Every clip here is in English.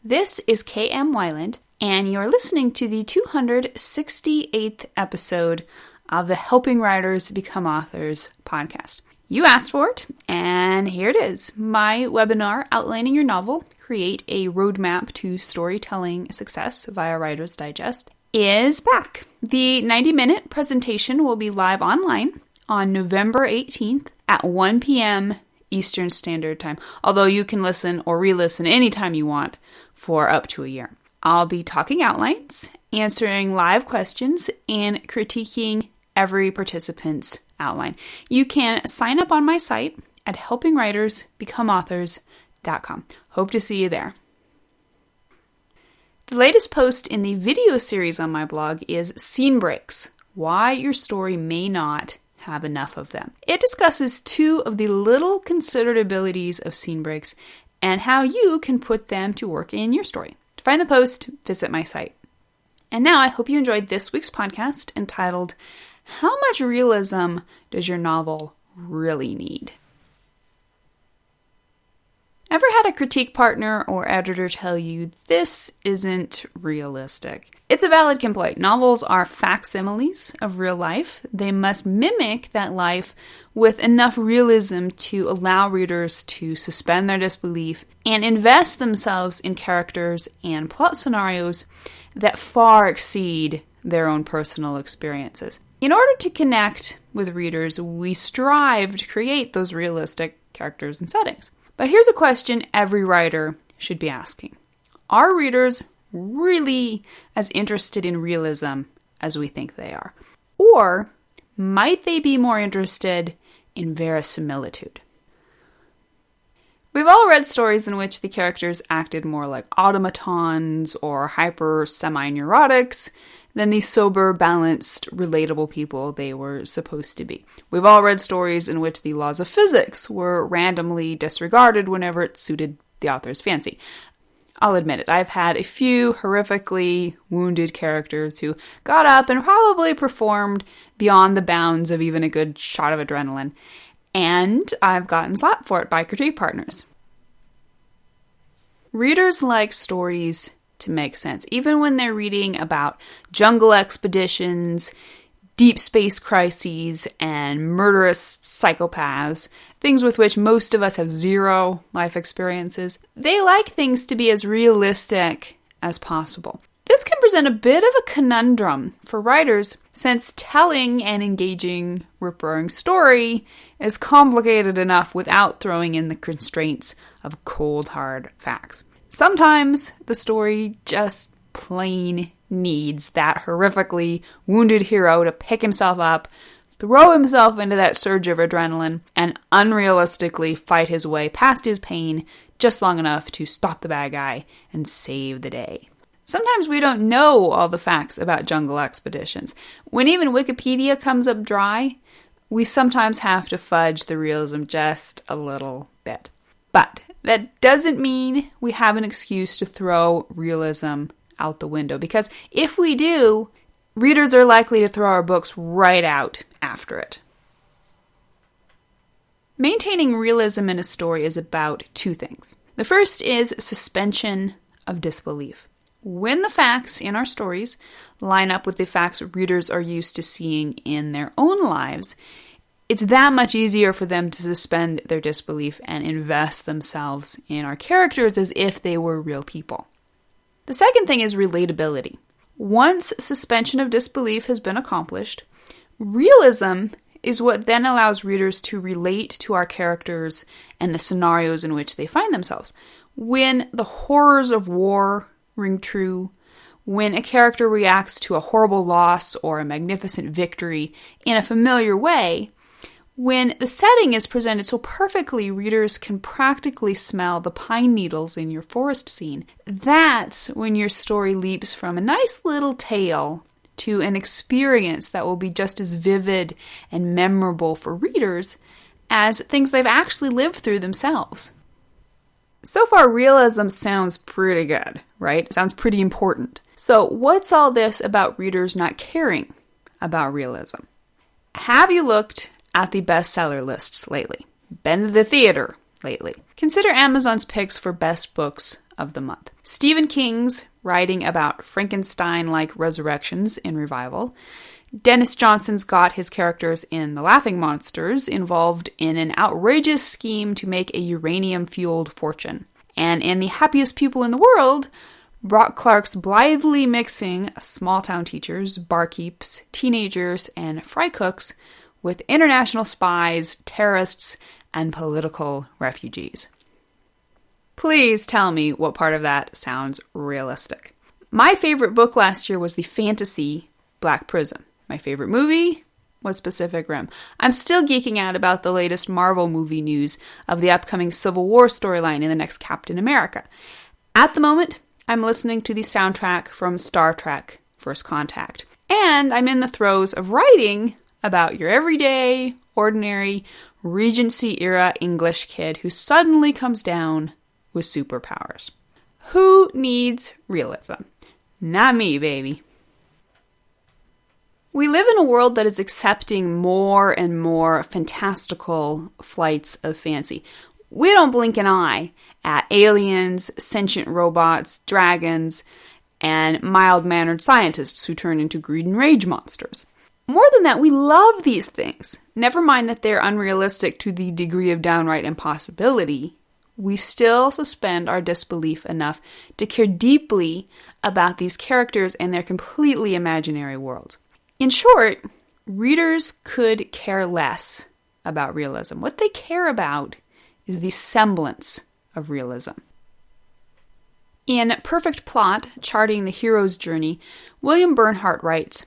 This is KM Wyland, and you're listening to the 268th episode of the Helping Writers Become Authors podcast. You asked for it, and here it is. My webinar, Outlining Your Novel, Create a Roadmap to Storytelling Success via Writer's Digest, is back. The 90-minute presentation will be live online on November 18th at 1 p.m. Eastern Standard Time, although you can listen or re-listen anytime you want for up to a year. I'll be talking outlines, answering live questions, and critiquing every participant's outline. You can sign up on my site at helpingwritersbecomeauthors.com. Hope to see you there. The latest post in the video series on my blog is Scene Breaks, Why Your Story May Not Have Enough of Them. It discusses two of the little considered abilities of scene breaks and how you can put them to work in your story. To find the post, visit my site. And now I hope you enjoyed this week's podcast entitled, How Much Realism Does Your Novel Really Need? Ever had a critique partner or editor tell you this isn't realistic? It's a valid complaint. Novels are facsimiles of real life. They must mimic that life with enough realism to allow readers to suspend their disbelief and invest themselves in characters and plot scenarios that far exceed their own personal experiences. In order to connect with readers, we strive to create those realistic characters and settings. But here's a question every writer should be asking. Are readers really as interested in realism as we think they are? Or might they be more interested in verisimilitude? We've all read stories in which the characters acted more like automatons or hyper semi-neurotics than the sober, balanced, relatable people they were supposed to be. We've all read stories in which the laws of physics were randomly disregarded whenever it suited the author's fancy. I'll admit it, I've had a few horrifically wounded characters who got up and probably performed beyond the bounds of even a good shot of adrenaline, and I've gotten slapped for it by critique partners. Readers like stories to make sense, even when they're reading about jungle expeditions, deep space crises, and murderous psychopaths, things with which most of us have zero life experiences. They like things to be as realistic as possible. This can present a bit of a conundrum for writers, since telling an engaging, rip-roaring story is complicated enough without throwing in the constraints of cold, hard facts. Sometimes the story just plain needs that horrifically wounded hero to pick himself up, throw himself into that surge of adrenaline, and unrealistically fight his way past his pain just long enough to stop the bad guy and save the day. Sometimes we don't know all the facts about jungle expeditions. When even Wikipedia comes up dry, we sometimes have to fudge the realism just a little bit. But that doesn't mean we have an excuse to throw realism out the window, because if we do, readers are likely to throw our books right out after it. Maintaining realism in a story is about two things. The first is suspension of disbelief. When the facts in our stories line up with the facts readers are used to seeing in their own lives, it's that much easier for them to suspend their disbelief and invest themselves in our characters as if they were real people. The second thing is relatability. Once suspension of disbelief has been accomplished, realism is what then allows readers to relate to our characters and the scenarios in which they find themselves. When the horrors of war ring true, when a character reacts to a horrible loss or a magnificent victory in a familiar way, when the setting is presented so perfectly readers can practically smell the pine needles in your forest scene, that's when your story leaps from a nice little tale to an experience that will be just as vivid and memorable for readers as things they've actually lived through themselves. So far, realism sounds pretty good, right? It sounds pretty important. So what's all this about readers not caring about realism? Have you looked at the bestseller lists lately? Been to the theater lately? Consider Amazon's picks for best books of the month. Stephen King's writing about Frankenstein-like resurrections in Revival. Dennis Johnson's got his characters in The Laughing Monsters involved in an outrageous scheme to make a uranium-fueled fortune. And in The Happiest People in the World, Brock Clark's blithely mixing small-town teachers, barkeeps, teenagers, and fry cooks with international spies, terrorists, and political refugees. Please tell me what part of that sounds realistic. My favorite book last year was the fantasy Black Prism. My favorite movie was Pacific Rim. I'm still geeking out about the latest Marvel movie news of the upcoming Civil War storyline in the next Captain America. At the moment, I'm listening to the soundtrack from Star Trek First Contact. And I'm in the throes of writing about your everyday, ordinary, Regency-era English kid who suddenly comes down with superpowers. Who needs realism? Not me, baby. We live in a world that is accepting more and more fantastical flights of fancy. We don't blink an eye at aliens, sentient robots, dragons, and mild-mannered scientists who turn into greed and rage monsters. More than that, we love these things. Never mind that they're unrealistic to the degree of downright impossibility. We still suspend our disbelief enough to care deeply about these characters and their completely imaginary worlds. In short, readers could care less about realism. What they care about is the semblance of realism. In Perfect Plot, Charting the Hero's Journey, William Bernhardt writes,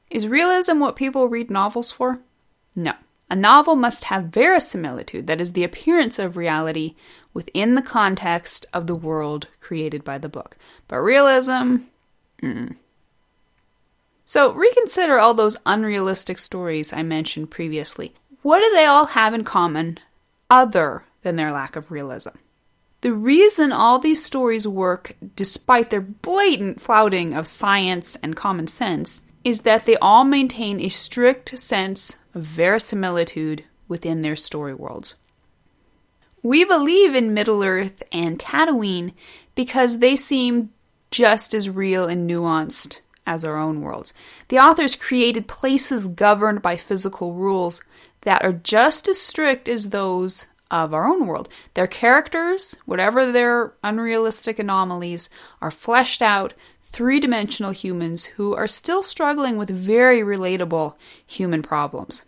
"Is realism what people read novels for? No. A novel must have verisimilitude, that is, the appearance of reality within the context of the world created by the book. But realism? So reconsider all those unrealistic stories I mentioned previously. What do they all have in common other than their lack of realism? The reason all these stories work, despite their blatant flouting of science and common sense, is that they all maintain a strict sense of verisimilitude within their story worlds. We believe in Middle-earth and Tatooine because they seem just as real and nuanced as our own worlds. The authors created places governed by physical rules that are just as strict as those of our own world. Their characters, whatever their unrealistic anomalies, are fleshed out, three-dimensional humans who are still struggling with very relatable human problems.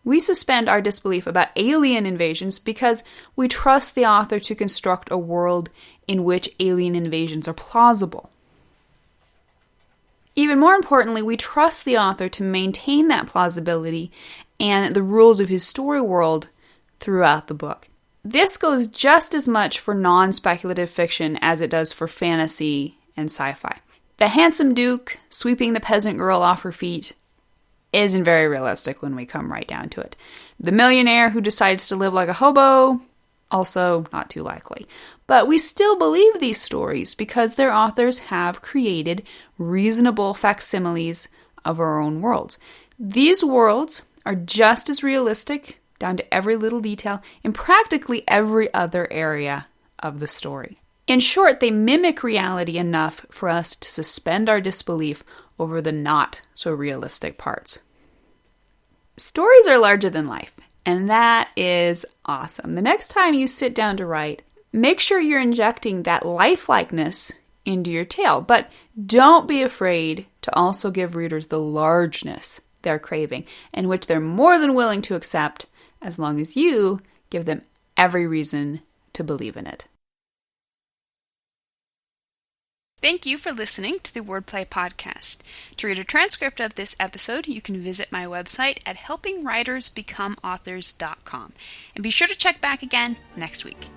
We suspend our disbelief about alien invasions because we trust the author to construct a world in which alien invasions are plausible. Even more importantly, we trust the author to maintain that plausibility and the rules of his story world throughout the book. This goes just as much for non-speculative fiction as it does for fantasy and sci-fi. The handsome duke sweeping the peasant girl off her feet isn't very realistic when we come right down to it. The millionaire who decides to live like a hobo, also not too likely. But we still believe these stories because their authors have created reasonable facsimiles of our own worlds. These worlds are just as realistic, down to every little detail, in practically every other area of the story. In short, they mimic reality enough for us to suspend our disbelief over the not-so-realistic parts. Stories are larger than life, and that is awesome. The next time you sit down to write, make sure you're injecting that lifelikeness into your tale, but don't be afraid to also give readers the largeness they're craving, and which they're more than willing to accept as long as you give them every reason to believe in it. Thank you for listening to the Wordplay Podcast. To read a transcript of this episode, you can visit my website at helpingwritersbecomeauthors.com. And be sure to check back again next week.